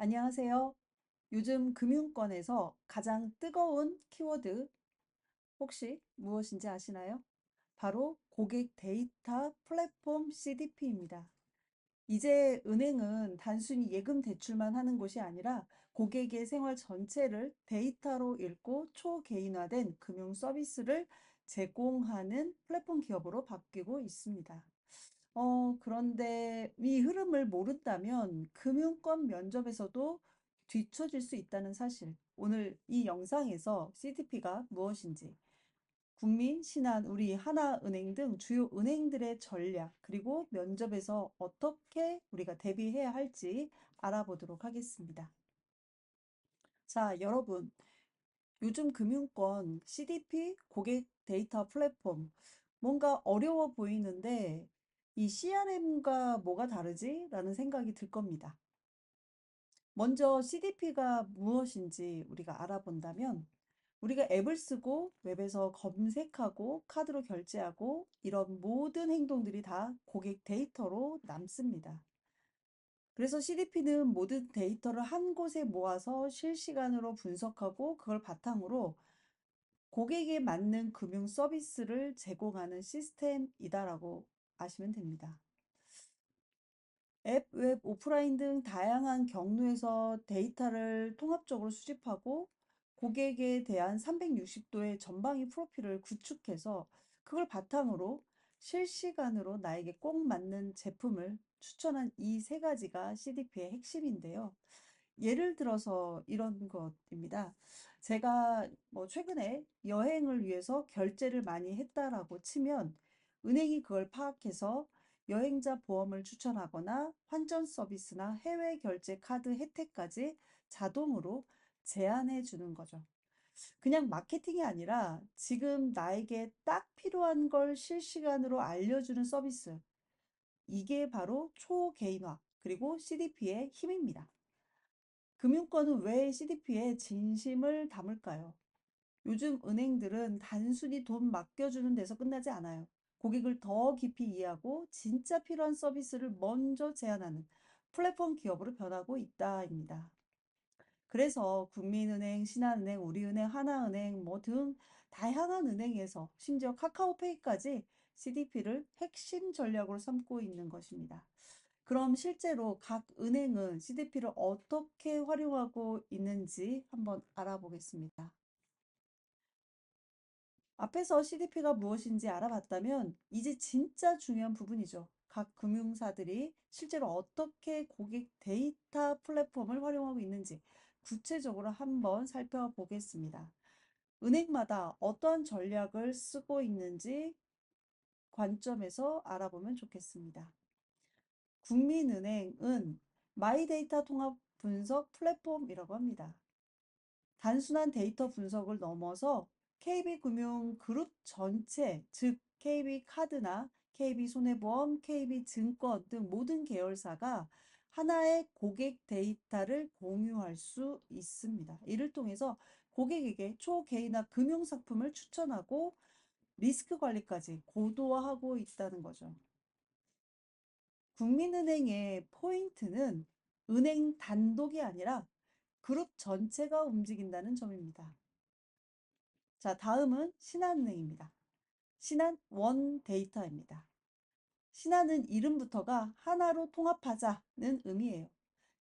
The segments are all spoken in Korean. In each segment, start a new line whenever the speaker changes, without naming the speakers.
안녕하세요. 요즘 금융권에서 가장 뜨거운 키워드 혹시 무엇인지 아시나요? 바로 고객 데이터 플랫폼 CDP입니다. 이제 은행은 단순히 예금 대출만 하는 곳이 아니라 고객의 생활 전체를 데이터로 읽고 초개인화된 금융 서비스를 제공하는 플랫폼 기업으로 바뀌고 있습니다. 그런데 이 흐름을 모른다면 금융권 면접에서도 뒤처질 수 있다는 사실. 오늘 이 영상에서 CDP가 무엇인지, 국민, 신한, 우리, 하나은행 등 주요 은행들의 전략, 그리고 면접에서 어떻게 우리가 대비해야 할지 알아보도록 하겠습니다. 자, 여러분, 요즘 금융권 CDP 고객 데이터 플랫폼 뭔가 어려워 보이는데 이 CRM과 뭐가 다르지? 라는 생각이 들 겁니다. 먼저 CDP가 무엇인지 우리가 알아본다면 우리가 앱을 쓰고 웹에서 검색하고 카드로 결제하고 이런 모든 행동들이 다 고객 데이터로 남습니다. 그래서 CDP는 모든 데이터를 한 곳에 모아서 실시간으로 분석하고 그걸 바탕으로 고객에 맞는 금융 서비스를 제공하는 시스템이다라고 아시면 됩니다. 앱, 웹, 오프라인 등 다양한 경로에서 데이터를 통합적으로 수집하고 고객에 대한 360도의 전방위 프로필을 구축해서 그걸 바탕으로 실시간으로 나에게 꼭 맞는 제품을 추천한 이 세 가지가 CDP의 핵심인데요. 예를 들어서 이런 것입니다. 제가 뭐 최근에 여행을 위해서 결제를 많이 했다라고 치면 은행이 그걸 파악해서 여행자 보험을 추천하거나 환전 서비스나 해외 결제 카드 혜택까지 자동으로 제안해 주는 거죠. 그냥 마케팅이 아니라 지금 나에게 딱 필요한 걸 실시간으로 알려주는 서비스. 이게 바로 초개인화 그리고 CDP의 힘입니다. 금융권은 왜 CDP에 진심을 담을까요? 요즘 은행들은 단순히 돈 맡겨주는 데서 끝나지 않아요. 고객을 더 깊이 이해하고 진짜 필요한 서비스를 먼저 제안하는 플랫폼 기업으로 변하고 있다입니다. 그래서 국민은행, 신한은행, 우리은행, 하나은행 뭐 등 다양한 은행에서 심지어 카카오페이까지 CDP를 핵심 전략으로 삼고 있는 것입니다. 그럼 실제로 각 은행은 CDP를 어떻게 활용하고 있는지 한번 알아보겠습니다. 앞에서 CDP가 무엇인지 알아봤다면 이제 진짜 중요한 부분이죠. 각 금융사들이 실제로 어떻게 고객 데이터 플랫폼을 활용하고 있는지 구체적으로 한번 살펴보겠습니다. 은행마다 어떤 전략을 쓰고 있는지 관점에서 알아보면 좋겠습니다. 국민은행은 마이데이터 통합 분석 플랫폼이라고 합니다. 단순한 데이터 분석을 넘어서 KB금융 그룹 전체, 즉 KB카드나 KB손해보험, KB증권 등 모든 계열사가 하나의 고객 데이터를 공유할 수 있습니다. 이를 통해서 고객에게 초개인화 금융상품을 추천하고 리스크 관리까지 고도화하고 있다는 거죠. 국민은행의 포인트는 은행 단독이 아니라 그룹 전체가 움직인다는 점입니다. 자, 다음은 신한은행입니다. 신한 원데이터입니다. 신한은 이름부터가 하나로 통합하자는 의미예요.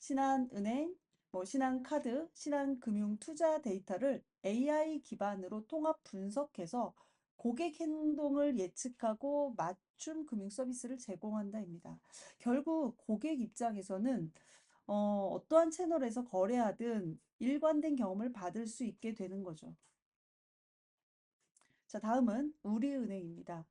신한은행, 신한카드, 신한금융투자 데이터를 AI 기반으로 통합 분석해서 고객 행동을 예측하고 맞춤 금융 서비스를 제공한다입니다. 결국 고객 입장에서는 어떠한 채널에서 거래하든 일관된 경험을 받을 수 있게 되는 거죠. 자, 다음은 우리은행입니다.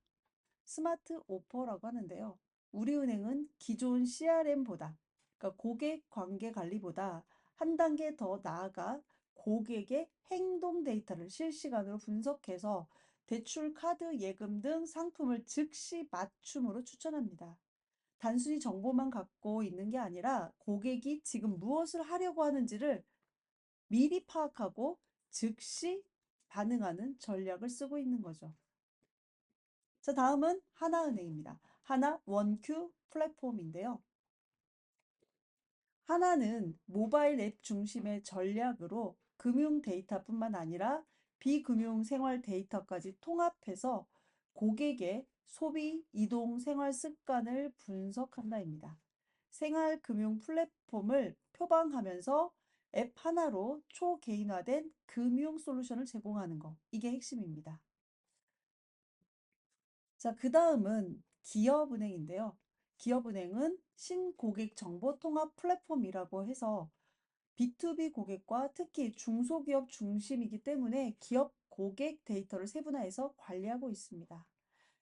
스마트 오퍼라고 하는데요. 우리은행은 기존 CRM보다, 그러니까 고객 관계 관리보다 한 단계 더 나아가 고객의 행동 데이터를 실시간으로 분석해서 대출, 카드, 예금 등 상품을 즉시 맞춤으로 추천합니다. 단순히 정보만 갖고 있는 게 아니라 고객이 지금 무엇을 하려고 하는지를 미리 파악하고 즉시 반응하는 전략을 쓰고 있는 거죠. 자, 다음은 하나은행입니다. 하나 원큐 플랫폼인데요. 하나는 모바일 앱 중심의 전략으로 금융 데이터뿐만 아니라 비금융 생활 데이터까지 통합해서 고객의 소비, 이동, 생활 습관을 분석한다입니다. 생활 금융 플랫폼을 표방하면서 앱 하나로 초개인화된 금융 솔루션을 제공하는 거. 이게 핵심입니다. 자, 그 다음은 기업은행인데요. 기업은행은 신고객 정보 통합 플랫폼이라고 해서 B2B 고객과 특히 중소기업 중심이기 때문에 기업 고객 데이터를 세분화해서 관리하고 있습니다.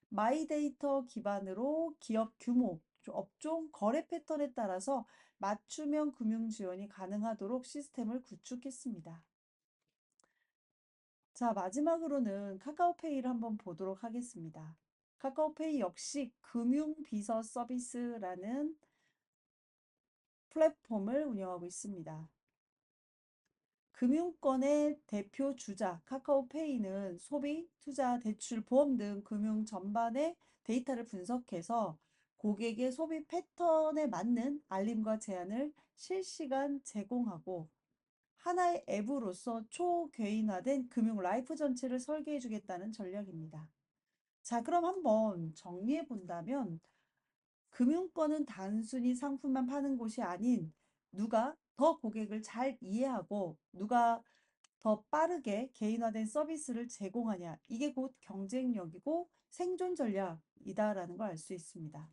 마이데이터 기반으로 기업 규모, 업종, 거래 패턴에 따라서 맞춤형 금융 지원이 가능하도록 시스템을 구축했습니다. 자, 마지막으로는 카카오페이를 한번 보도록 하겠습니다. 카카오페이 역시 금융비서 서비스라는 플랫폼을 운영하고 있습니다. 금융권의 대표 주자 카카오페이는 소비, 투자, 대출, 보험 등 금융 전반의 데이터를 분석해서 고객의 소비 패턴에 맞는 알림과 제안을 실시간 제공하고 하나의 앱으로서 초개인화된 금융 라이프 전체를 설계해 주겠다는 전략입니다. 자, 그럼 한번 정리해 본다면 금융권은 단순히 상품만 파는 곳이 아닌 누가 더 고객을 잘 이해하고 누가 더 빠르게 개인화된 서비스를 제공하냐. 이게 곧 경쟁력이고 생존 전략이다라는 걸 알 수 있습니다.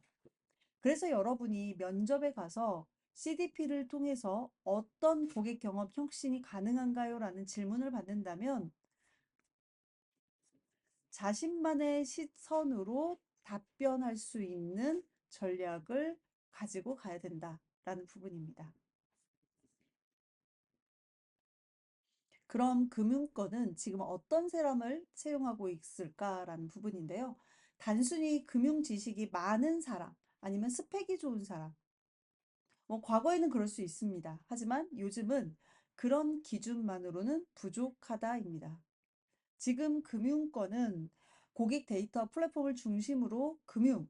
그래서 여러분이 면접에 가서 CDP를 통해서 어떤 고객 경험 혁신이 가능한가요? 라는 질문을 받는다면 자신만의 시선으로 답변할 수 있는 전략을 가지고 가야 된다라는 부분입니다. 그럼 금융권은 지금 어떤 사람을 채용하고 있을까라는 부분인데요. 단순히 금융 지식이 많은 사람, 아니면 스펙이 좋은 사람, 뭐 과거에는 그럴 수 있습니다. 하지만 요즘은 그런 기준만으로는 부족하다입니다. 지금 금융권은 고객 데이터 플랫폼을 중심으로 금융,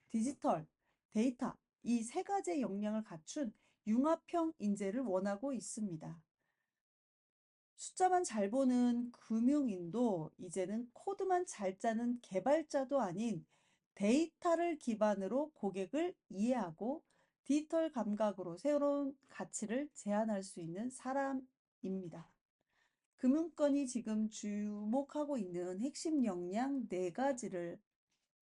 디지털, 데이터 이 세 가지의 역량을 갖춘 융합형 인재를 원하고 있습니다. 숫자만 잘 보는 금융인도 이제는 코드만 잘 짜는 개발자도 아닌 데이터를 기반으로 고객을 이해하고 디지털 감각으로 새로운 가치를 제안할 수 있는 사람입니다. 금융권이 지금 주목하고 있는 핵심 역량 네 가지를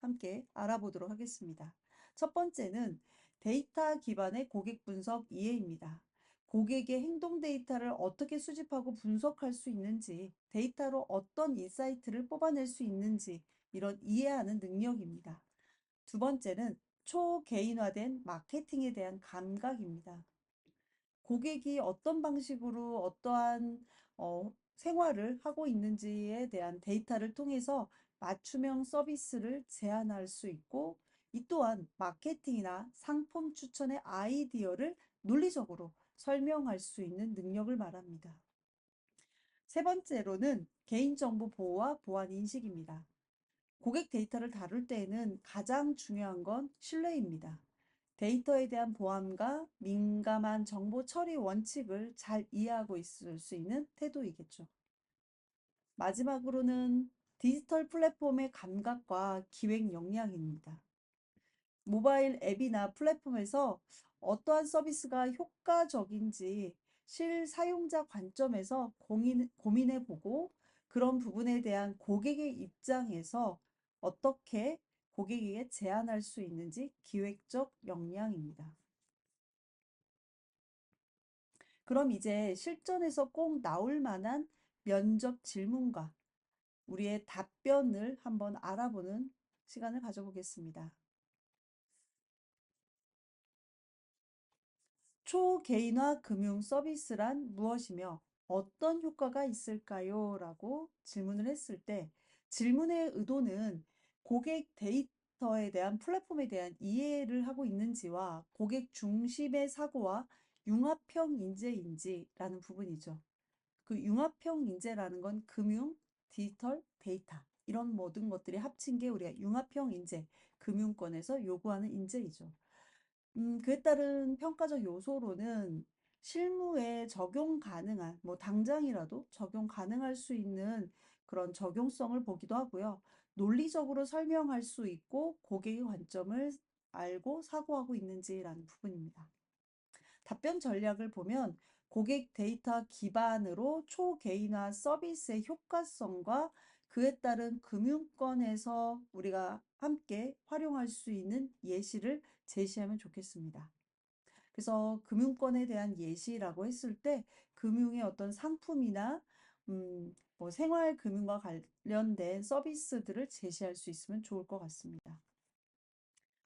함께 알아보도록 하겠습니다. 첫 번째는 데이터 기반의 고객 분석 이해입니다. 고객의 행동 데이터를 어떻게 수집하고 분석할 수 있는지, 데이터로 어떤 인사이트를 뽑아낼 수 있는지, 이런 이해하는 능력입니다. 두 번째는 초개인화된 마케팅에 대한 감각입니다. 고객이 어떤 방식으로 어떠한 생활을 하고 있는지에 대한 데이터를 통해서 맞춤형 서비스를 제안할 수 있고, 이 또한 마케팅이나 상품 추천의 아이디어를 논리적으로 설명할 수 있는 능력을 말합니다. 세 번째로는 개인정보 보호와 보안 인식입니다. 고객 데이터를 다룰 때에는 가장 중요한 건 신뢰입니다. 데이터에 대한 보안과 민감한 정보 처리 원칙을 잘 이해하고 있을 수 있는 태도이겠죠. 마지막으로는 디지털 플랫폼의 감각과 기획 역량입니다. 모바일 앱이나 플랫폼에서 어떠한 서비스가 효과적인지 실사용자 관점에서 고민해 보고 그런 부분에 대한 고객의 입장에서 어떻게 고객에게 제안할 수 있는지 기획적 역량입니다. 그럼 이제 실전에서 꼭 나올 만한 면접 질문과 우리의 답변을 한번 알아보는 시간을 가져보겠습니다. 초개인화 금융 서비스란 무엇이며 어떤 효과가 있을까요? 라고 질문을 했을 때 질문의 의도는 고객 데이터에 대한 플랫폼에 대한 이해를 하고 있는지와 고객 중심의 사고와 융합형 인재인지라는 부분이죠. 그 융합형 인재라는 건 금융, 디지털, 데이터 이런 모든 것들이 합친 게 우리가 융합형 인재, 금융권에서 요구하는 인재이죠. 그에 따른 평가적 요소로는 실무에 적용 가능한, 뭐 당장이라도 적용 가능할 수 있는 그런 적용성을 보기도 하고요. 논리적으로 설명할 수 있고 고객의 관점을 알고 사고하고 있는지라는 부분입니다. 답변 전략을 보면 고객 데이터 기반으로 초개인화 서비스의 효과성과 그에 따른 금융권에서 우리가 함께 활용할 수 있는 예시를 제시하면 좋겠습니다. 그래서 금융권에 대한 예시라고 했을 때 금융의 어떤 상품이나 뭐 생활금융과 관련된 서비스들을 제시할 수 있으면 좋을 것 같습니다.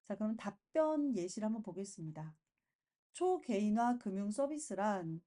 자, 그럼 답변 예시를 한번 보겠습니다. 초개인화 금융 서비스란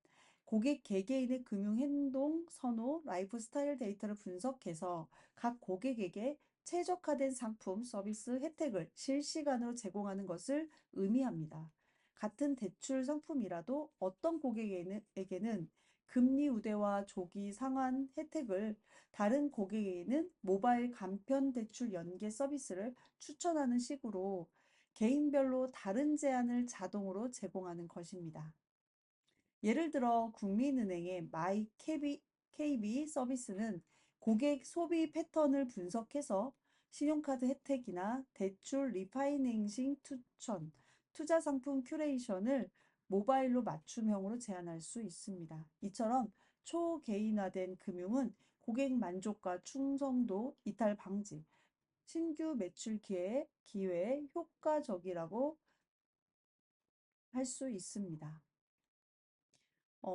고객 개개인의 금융 행동, 선호, 라이프 스타일 데이터를 분석해서 각 고객에게 최적화된 상품, 서비스, 혜택을 실시간으로 제공하는 것을 의미합니다. 같은 대출 상품이라도 어떤 고객에게는 금리 우대와 조기 상환 혜택을, 다른 고객에게는 모바일 간편 대출 연계 서비스를 추천하는 식으로 개인별로 다른 제한을 자동으로 제공하는 것입니다. 예를 들어 국민은행의 마이 KB 서비스는 고객 소비 패턴을 분석해서 신용카드 혜택이나 대출 리파이낸싱 추천, 투자 상품 큐레이션을 모바일로 맞춤형으로 제안할 수 있습니다. 이처럼 초개인화된 금융은 고객 만족과 충성도, 이탈 방지, 신규 매출 기회에 효과적이라고 할 수 있습니다.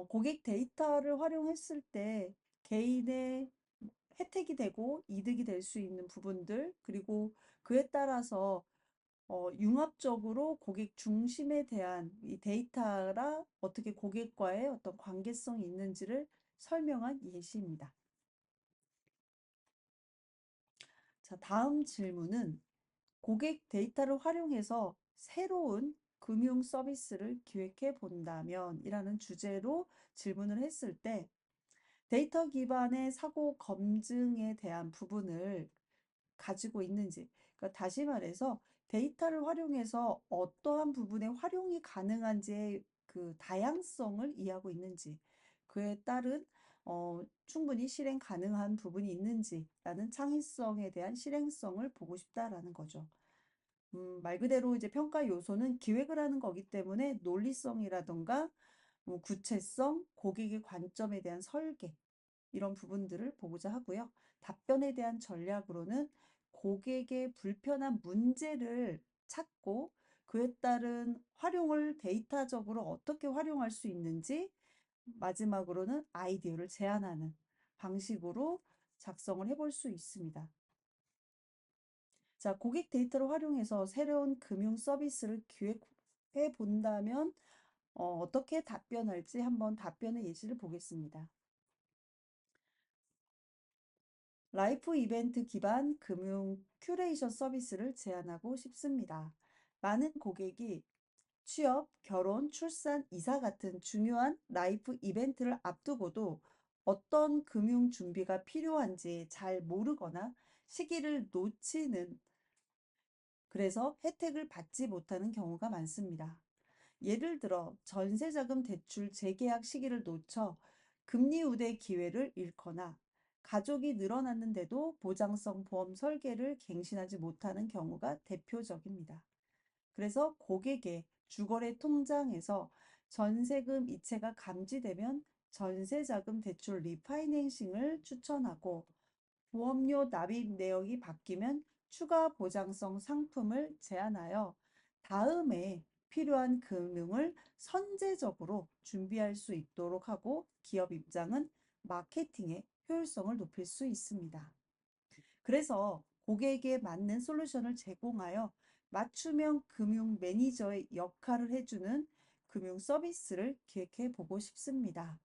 고객 데이터를 활용했을 때 개인의 혜택이 되고 이득이 될 수 있는 부분들, 그리고 그에 따라서 융합적으로 고객 중심에 대한 이 데이터라 어떻게 고객과의 어떤 관계성이 있는지를 설명한 예시입니다. 자, 다음 질문은 고객 데이터를 활용해서 새로운 금융 서비스를 기획해 본다면 이라는 주제로 질문을 했을 때 데이터 기반의 사고 검증에 대한 부분을 가지고 있는지, 그러니까 다시 말해서 데이터를 활용해서 어떠한 부분에 활용이 가능한지의 그 다양성을 이해하고 있는지, 그에 따른 충분히 실행 가능한 부분이 있는지라는 창의성에 대한 실행성을 보고 싶다라는 거죠. 말 그대로 이제 평가 요소는 기획을 하는 거기 때문에 논리성이라던가 뭐 구체성, 고객의 관점에 대한 설계, 이런 부분들을 보고자 하고요. 답변에 대한 전략으로는 고객의 불편한 문제를 찾고 그에 따른 활용을 데이터적으로 어떻게 활용할 수 있는지, 마지막으로는 아이디어를 제안하는 방식으로 작성을 해볼 수 있습니다. 자, 고객 데이터를 활용해서 새로운 금융 서비스를 기획해 본다면 어떻게 답변할지 한번 답변의 예시를 보겠습니다. 라이프 이벤트 기반 금융 큐레이션 서비스를 제안하고 싶습니다. 많은 고객이 취업, 결혼, 출산, 이사 같은 중요한 라이프 이벤트를 앞두고도 어떤 금융 준비가 필요한지 잘 모르거나 시기를 놓치는, 그래서 혜택을 받지 못하는 경우가 많습니다. 예를 들어 전세자금 대출 재계약 시기를 놓쳐 금리 우대 기회를 잃거나 가족이 늘어났는데도 보장성 보험 설계를 갱신하지 못하는 경우가 대표적입니다. 그래서 고객의 주거래 통장에서 전세금 이체가 감지되면 전세자금 대출 리파이낸싱을 추천하고, 보험료 납입 내역이 바뀌면 추가 보장성 상품을 제안하여 다음에 필요한 금융을 선제적으로 준비할 수 있도록 하고, 기업 입장은 마케팅의 효율성을 높일 수 있습니다. 그래서 고객에 맞는 솔루션을 제공하여 맞춤형 금융 매니저의 역할을 해주는 금융 서비스를 기획해 보고 싶습니다.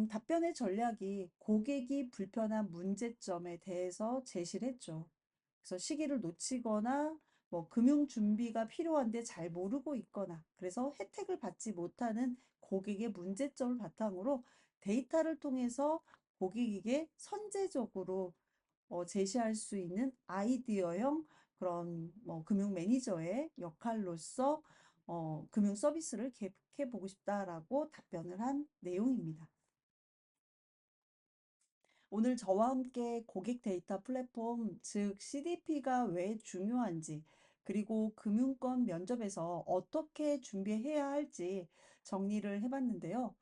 답변의 전략이 고객이 불편한 문제점에 대해서 제시를 했죠. 그래서 시기를 놓치거나 뭐 금융 준비가 필요한데 잘 모르고 있거나 그래서 혜택을 받지 못하는 고객의 문제점을 바탕으로 데이터를 통해서 고객에게 선제적으로 제시할 수 있는 아이디어형 그런 뭐 금융 매니저의 역할로서 금융 서비스를 계획해 보고 싶다라고 답변을 한 내용입니다. 오늘 저와 함께 고객 데이터 플랫폼, 즉 CDP가 왜 중요한지, 그리고 금융권 면접에서 어떻게 준비해야 할지 정리를 해봤는데요.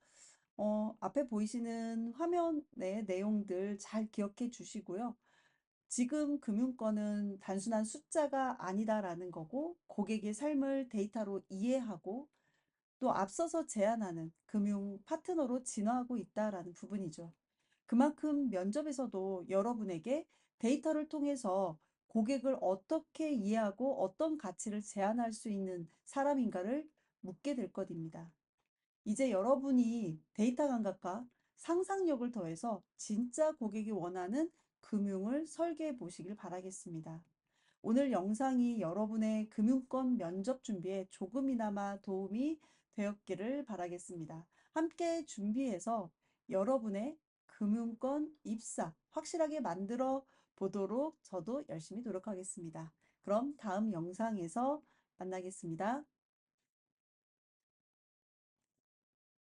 앞에 보이시는 화면의 내용들 잘 기억해 주시고요. 지금 금융권은 단순한 숫자가 아니다라는 거고, 고객의 삶을 데이터로 이해하고 또 앞서서 제안하는 금융 파트너로 진화하고 있다라는 부분이죠. 그만큼 면접에서도 여러분에게 데이터를 통해서 고객을 어떻게 이해하고 어떤 가치를 제안할 수 있는 사람인가를 묻게 될 것입니다. 이제 여러분이 데이터 감각과 상상력을 더해서 진짜 고객이 원하는 금융을 설계해 보시길 바라겠습니다. 오늘 영상이 여러분의 금융권 면접 준비에 조금이나마 도움이 되었기를 바라겠습니다. 함께 준비해서 여러분의 금융권 입사 확실하게 만들어 보도록 저도 열심히 노력하겠습니다. 그럼 다음 영상에서 만나겠습니다.